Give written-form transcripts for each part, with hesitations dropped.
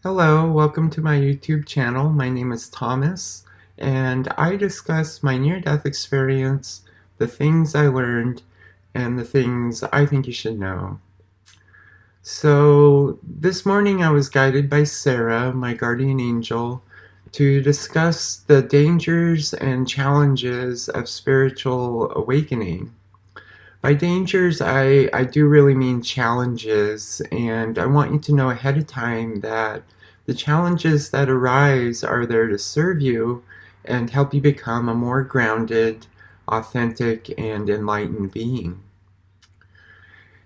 Hello, welcome to my YouTube channel. My name is Thomas, and I discuss my near-death experience, the things I learned, and the things I think you should know. So, this morning I was guided by Sarah, my guardian angel, to discuss the dangers and challenges of spiritual awakening. By dangers, I do really mean challenges, and I want you to know ahead of time that the challenges that arise are there to serve you and help you become a more grounded, authentic, and enlightened being.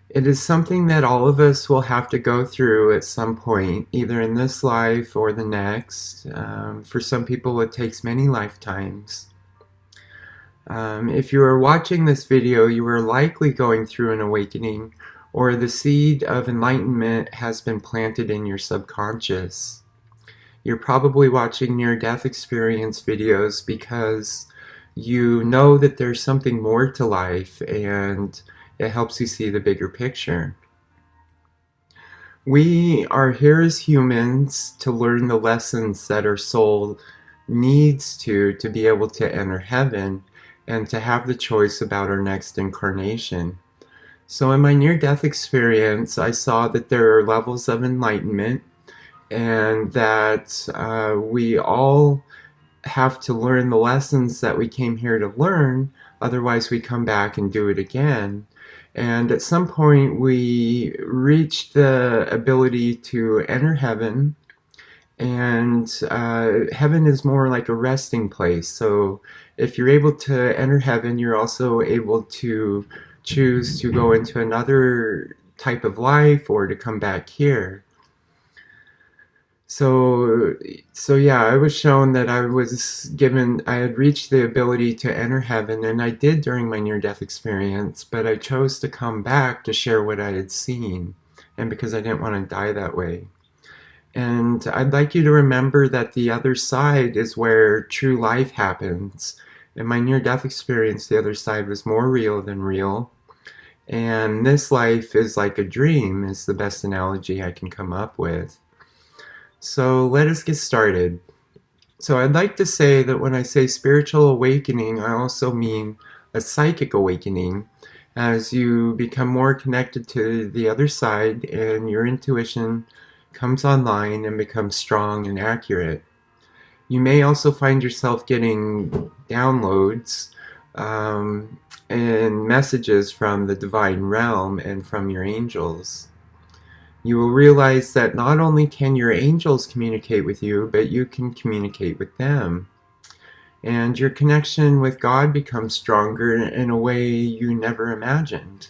It is something that all of us will have to go through at some point, either in this life or the next. For some people, it takes many lifetimes. If you are watching this video, you are likely going through an awakening, or the seed of enlightenment has been planted in your subconscious. You're probably watching near-death experience videos because you know that there's something more to life and it helps you see the bigger picture. We are here as humans to learn the lessons that our soul needs to be able to enter heaven and to have the choice about our next incarnation. So in my near-death experience, I saw that there are levels of enlightenment and that we all have to learn the lessons that we came here to learn, otherwise we come back and do it again. And at some point we reach the ability to enter heaven, and heaven is more like a resting place. So if you're able to enter heaven, you're also able to choose to go into another type of life or to come back here. So yeah, I was shown that I had reached the ability to enter heaven, and I did during my near-death experience, but I chose to come back to share what I had seen, and because I didn't want to die that way. And I'd like you to remember that the other side is where true life happens. In my near-death experience, the other side was more real than real. And this life is like a dream, is the best analogy I can come up with. So let us get started. So I'd like to say that when I say spiritual awakening, I also mean a psychic awakening, as you become more connected to the other side and your intuition comes online and becomes strong and accurate. You may also find yourself getting downloads and messages from the divine realm and from your angels. You will realize that not only can your angels communicate with you, but you can communicate with them. And your connection with God becomes stronger in a way you never imagined.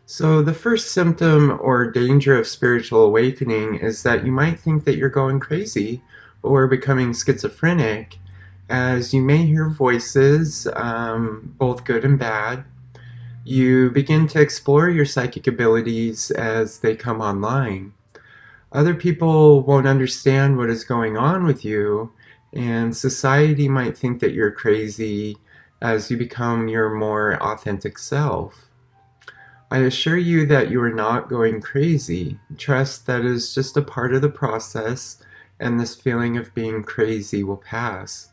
So the first symptom or danger of spiritual awakening is that you might think that you're going crazy or becoming schizophrenic, as you may hear voices, both good and bad. You begin to explore your psychic abilities as they come online. Other people won't understand what is going on with you, and society might think that you're crazy as you become your more authentic self. I assure you that you are not going crazy. Trust that is just a part of the process, and this feeling of being crazy will pass.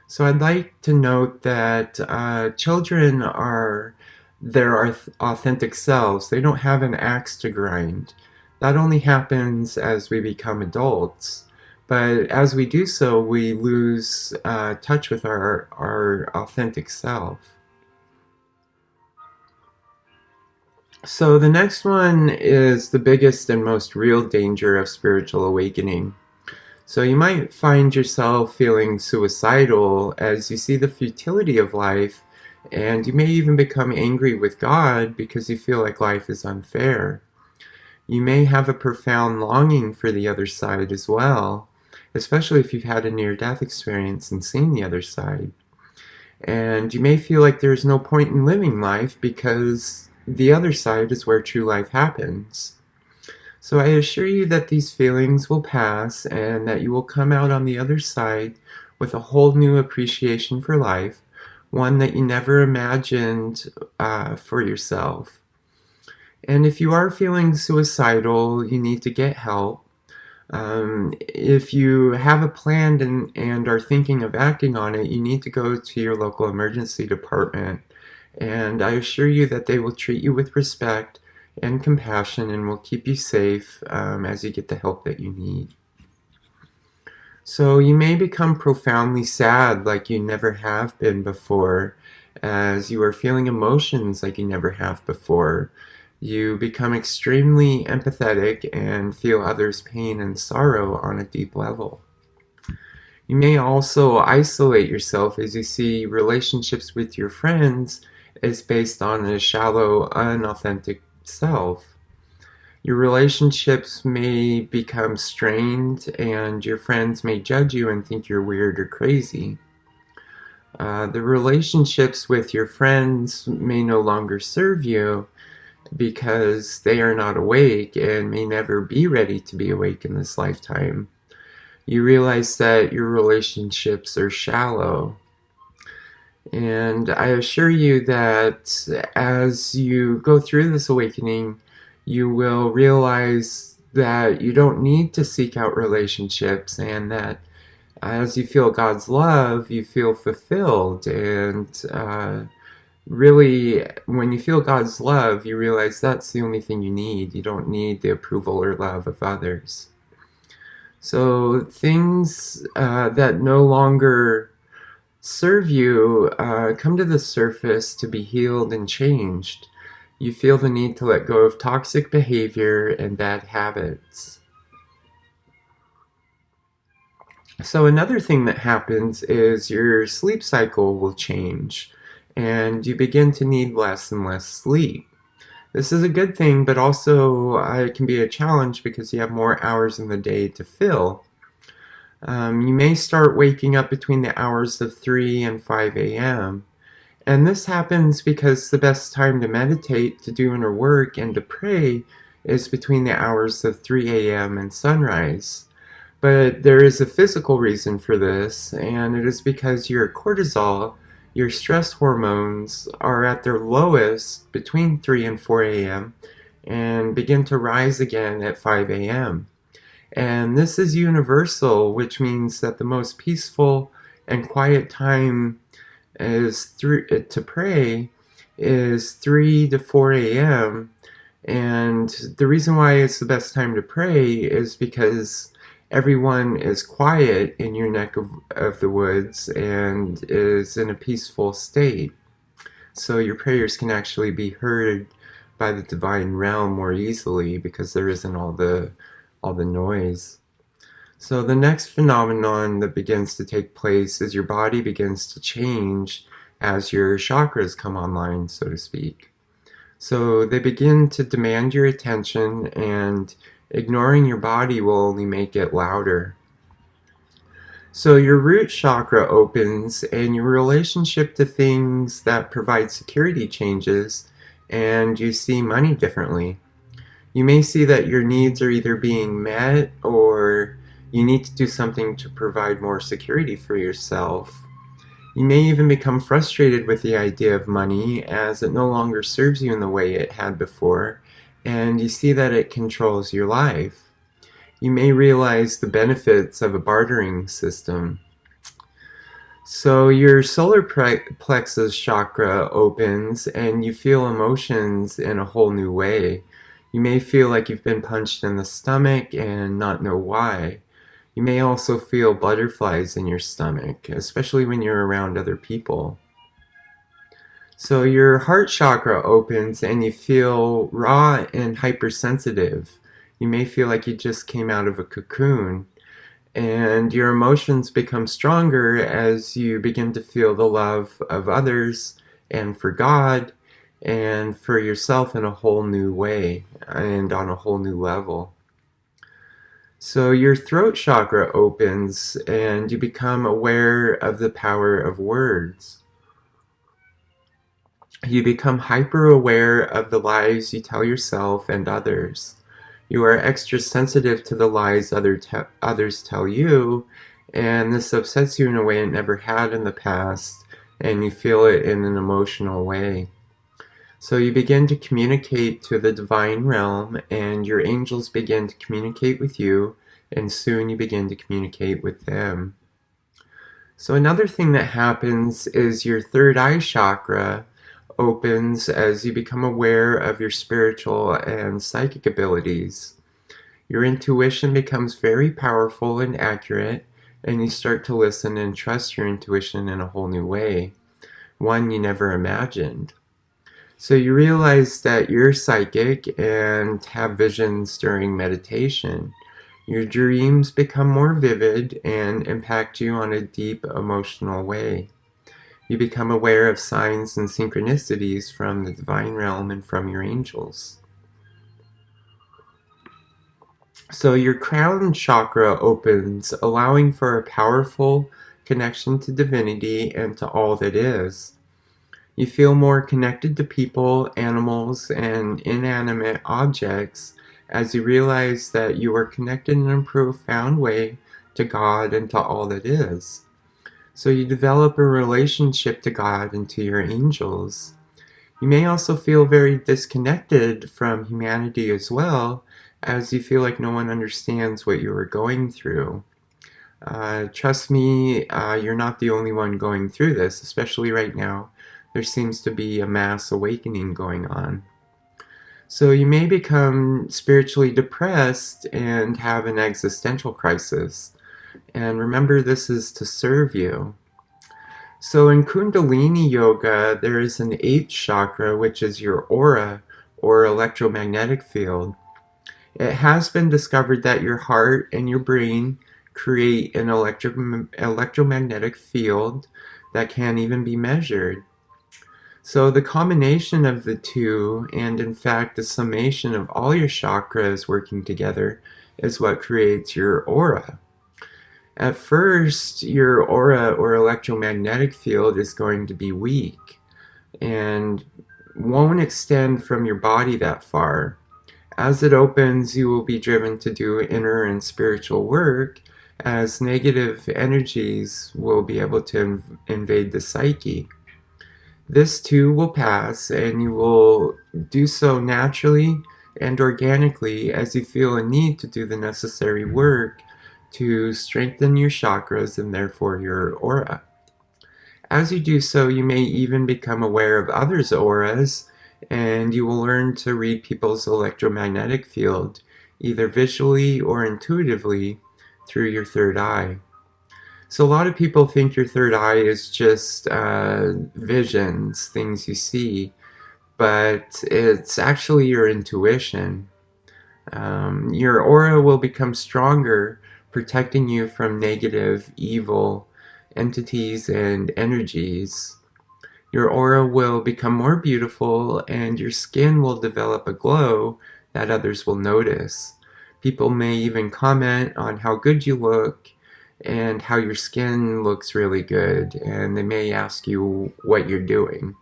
So I'd like to note that children are their authentic selves. They don't have an axe to grind. That only happens as we become adults. But as we do so, we lose touch with our authentic self. So the next one is the biggest and most real danger of spiritual awakening. So you might find yourself feeling suicidal as you see the futility of life, and you may even become angry with God because you feel like life is unfair. You may have a profound longing for the other side as well, especially if you've had a near-death experience and seen the other side. And you may feel like there's no point in living life because the other side is where true life happens. So I assure you that these feelings will pass and that you will come out on the other side with a whole new appreciation for life, one that you never imagined for yourself. And if you are feeling suicidal, you need to get help. If you have a plan and are thinking of acting on it, you need to go to your local emergency department. And I assure you that they will treat you with respect and compassion and will keep you safe as you get the help that you need. So you may become profoundly sad like you never have been before, as you are feeling emotions like you never have before. You become extremely empathetic and feel others' pain and sorrow on a deep level. You may also isolate yourself as you see relationships with your friends as based on a shallow, unauthentic self. Your relationships may become strained, and your friends may judge you and think you're weird or crazy. The relationships with your friends may no longer serve you because they are not awake and may never be ready to be awake in this lifetime. You realize that your relationships are shallow. And I assure you that as you go through this awakening, you will realize that you don't need to seek out relationships, and that as you feel God's love, you feel fulfilled. And really, when you feel God's love, you realize that's the only thing you need. You don't need the approval or love of others. So things that no longer serve you come to the surface to be healed and changed. You feel the need to let go of toxic behavior and bad habits. So another thing that happens is your sleep cycle will change, and you begin to need less and less sleep. This is a good thing, but also it can be a challenge because you have more hours in the day to fill. You may start waking up between the hours of 3 and 5 a.m. And this happens because the best time to meditate, to do inner work, and to pray is between the hours of 3 a.m. and sunrise. But there is a physical reason for this, and it is because your cortisol, your stress hormones, are at their lowest between 3 and 4 a.m. and begin to rise again at 5 a.m. And this is universal, which means that the most peaceful and quiet time to pray is 3 to 4 a.m. And the reason why it's the best time to pray is because everyone is quiet in your neck of the woods and is in a peaceful state. So your prayers can actually be heard by the divine realm more easily because there isn't all the noise. So the next phenomenon that begins to take place is your body begins to change as your chakras come online, so to speak. So they begin to demand your attention, and ignoring your body will only make it louder. So your root chakra opens, and your relationship to things that provide security changes, and you see money differently. You may see that your needs are either being met or you need to do something to provide more security for yourself. You may even become frustrated with the idea of money as it no longer serves you in the way it had before, and you see that it controls your life. You may realize the benefits of a bartering system. So your solar plexus chakra opens and you feel emotions in a whole new way. You may feel like you've been punched in the stomach and not know why. You may also feel butterflies in your stomach, especially when you're around other people. So your heart chakra opens and you feel raw and hypersensitive. You may feel like you just came out of a cocoon. And your emotions become stronger as you begin to feel the love of others and for God and for yourself in a whole new way and on a whole new level. So your throat chakra opens and you become aware of the power of words. You become hyper aware of the lies you tell yourself and others. You are extra sensitive to the lies others tell you, and this upsets you in a way it never had in the past, and you feel it in an emotional way. So you begin to communicate to the divine realm, and your angels begin to communicate with you and soon you begin to communicate with them. So another thing that happens is your third eye chakra opens as you become aware of your spiritual and psychic abilities. Your intuition becomes very powerful and accurate, and you start to listen and trust your intuition in a whole new way, one you never imagined. So you realize that you're psychic and have visions during meditation. Your dreams become more vivid and impact you on a deep emotional way. You become aware of signs and synchronicities from the divine realm and from your angels. So your crown chakra opens, allowing for a powerful connection to divinity and to all that is. You feel more connected to people, animals, and inanimate objects as you realize that you are connected in a profound way to God and to all that is. So you develop a relationship to God and to your angels. You may also feel very disconnected from humanity as well, as you feel like no one understands what you are going through. Trust me, you're not the only one going through this, especially right now. There seems to be a mass awakening going on. So you may become spiritually depressed and have an existential crisis. And remember, this is to serve you. So in Kundalini Yoga, there is an eighth chakra, which is your aura or electromagnetic field. It has been discovered that your heart and your brain create an electromagnetic field that can even be measured. So the combination of the two, and in fact the summation of all your chakras working together, is what creates your aura. At first, your aura or electromagnetic field is going to be weak and won't extend from your body that far. As it opens, you will be driven to do inner and spiritual work, as negative energies will be able to invade the psyche. This too will pass, and you will do so naturally and organically as you feel a need to do the necessary work to strengthen your chakras and therefore your aura. As you do so, you may even become aware of others' auras, and you will learn to read people's electromagnetic field, either visually or intuitively, through your third eye. So a lot of people think your third eye is just visions, things you see, but it's actually your intuition. Your aura will become stronger, protecting you from negative, evil entities and energies. Your aura will become more beautiful, and your skin will develop a glow that others will notice. People may even comment on how good you look and how your skin looks really good, and they may ask you what you're doing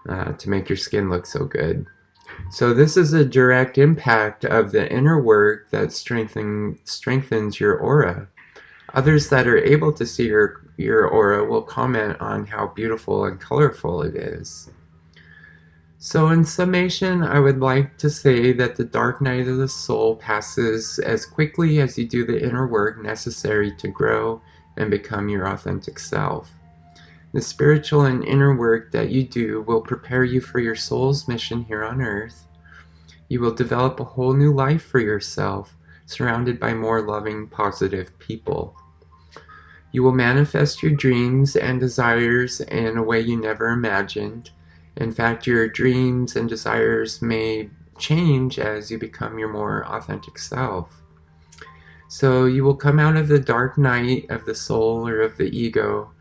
to make your skin look so good. So this is a direct impact of the inner work that strengthens your aura. Others that are able to see your aura will comment on how beautiful and colorful it is. So in summation, I would like to say that the dark night of the soul passes as quickly as you do the inner work necessary to grow and become your authentic self. The spiritual and inner work that you do will prepare you for your soul's mission here on earth. You will develop a whole new life for yourself, surrounded by more loving, positive people. You will manifest your dreams and desires in a way you never imagined. In fact, your dreams and desires may change as you become your more authentic self. So you will come out of the dark night of the soul or of the ego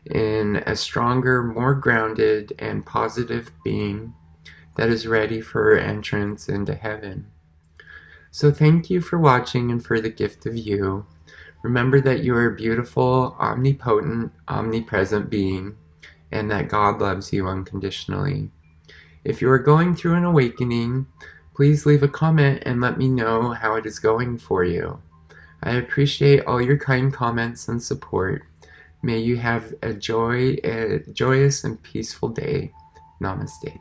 in a stronger, more grounded, and positive being that is ready for entrance into heaven. So thank you for watching and for the gift of you. Remember that you are a beautiful, omnipotent, omnipresent being, and that God loves you unconditionally. If you are going through an awakening, please leave a comment and let me know how it is going for you. I appreciate all your kind comments and support. May you have a joyous and peaceful day. Namaste.